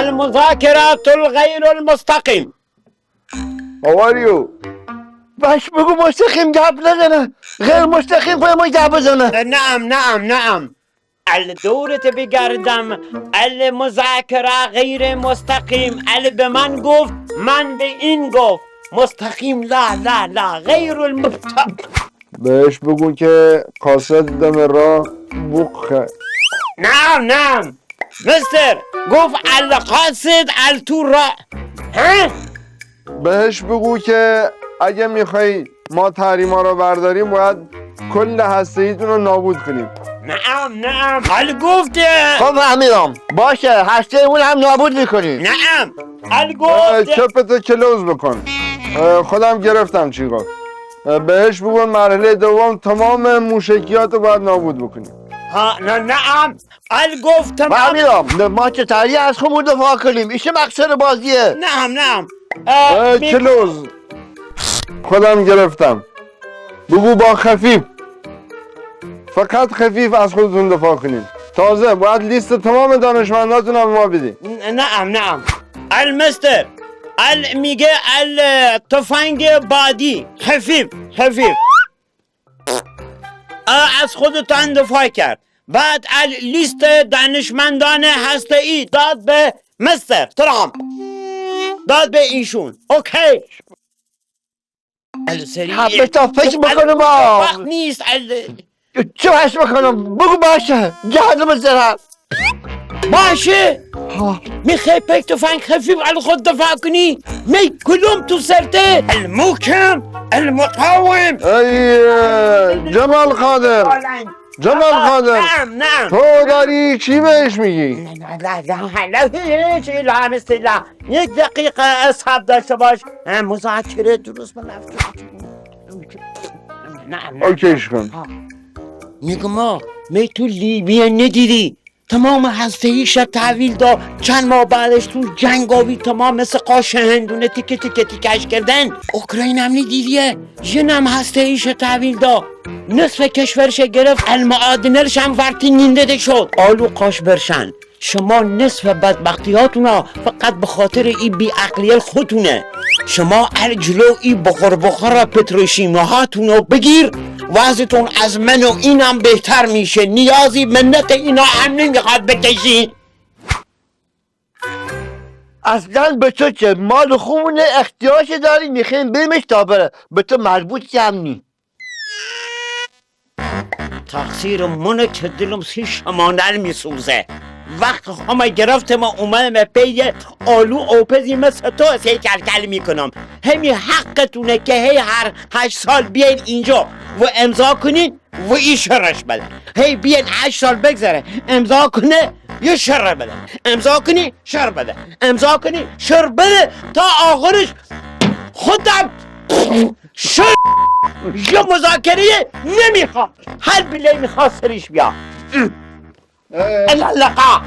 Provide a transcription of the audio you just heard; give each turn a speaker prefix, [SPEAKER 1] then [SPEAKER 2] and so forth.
[SPEAKER 1] المذاكرات الغير المستقيم.
[SPEAKER 2] How are you?
[SPEAKER 3] باش بگو مستقیم گپ نزنه، غیر مستقیم پای ما گپ بزنه.
[SPEAKER 1] نعم الدورة بگردم المذاکره غیر مستقیم. به من گفت، من به این گفت مستقیم. لا غیر المستقیم.
[SPEAKER 2] بهش بگو که کاسه دم راه بخه.
[SPEAKER 1] نعم مستر گفت القاصد التورا. ها؟
[SPEAKER 2] بهش بگو که اگه میخوای ما تحریما رو برداریم باید کل هسته‌ایتون رو نابود کنیم.
[SPEAKER 1] نعم گفته.
[SPEAKER 3] خب فهمیدم، باشه هسته اون هم نابود میکنیم.
[SPEAKER 1] نعم گفته.
[SPEAKER 2] چپتو کلوز بکن. خودم گرفتم چی گفت. بهش بگو مرحله دوم تمام موشکیات رو باید نابود بکنیم.
[SPEAKER 1] نعم گفت.
[SPEAKER 3] فهمیدم، ما چطوری از خودمون دفاع کنیم، ایش مقصد بازیه.
[SPEAKER 1] نعم
[SPEAKER 2] کلوز. خودم گرفتم. بگو با خفیف، فقط خفیف از خودتون دفاع کنید. تازه باید لیست تمام دانشمنداتون هم ما بدین.
[SPEAKER 1] نعم المستر میگه تفنگ بادی خفیف از خودتان دفاع کرد. بعد لیست دانشمندان هسته‌ای داد به مستر ترامپ، داد به ایشون. اوکی
[SPEAKER 3] حبه تا فکر بکنم.
[SPEAKER 1] وقت نیست.
[SPEAKER 3] چه حس بکنم؟ بگو باشه جهنم زرم.
[SPEAKER 1] باشه میخوای پک تفنگ خفیف علی خود دفاع کنی؟ می کدوم تو سرته؟ المحکم المقاوم.
[SPEAKER 2] ای جمال خادر،
[SPEAKER 1] نعم
[SPEAKER 2] تو داری چی بهش میگی؟
[SPEAKER 1] لا یک دقیقه اصحاب داشته باش. مذاکره درست نعم
[SPEAKER 2] اوکیش کن.
[SPEAKER 1] میگم می تو لیبیا ندیدی تمام هسته‌ایش تحویل داد، چند ماه بعدش تو جنگاوی تمام مثل قاش هندونه تیکش کردن. اوکراین هم ندیدیه جنم هسته‌ایش تحویل داد، نصف کشورش گرفت، المعادنرش هم ورتینگنده شد. آلو قاش برشن. شما نصف بدبختیاتونا فقط به خاطر ای بی عقلیل خودتونه. شما جلو ای بخور پتروشیماهاتونو بگیر، وضعتون از من و اینم بهتر میشه. نیازی منت اینا هم نمیخواد بکشی.
[SPEAKER 3] اصلا به تو چه؟ مال خوبونه، احتیاج داری، میخوایم بریمش تا بره، به تو مربوط هم نی.
[SPEAKER 1] تقصیر منه که دلم سی شمانل میسوزه. وقت همه گرفتم و اومدم پی آلو اوپزی مثل تو سی کل میکنم. همی حقتونه که هی هر 8 سال بیاین اینجا و امضا کنین و این شرش بده. هی بیاین 8 سال بگذره امضا کنه یه شر بده، امضا کنی شر بده، امضا کنی شر بده، تا آخرش خودم شر. یه مذاکره نمیخواد، هر بله میخواد سرش بیا. اللقاء.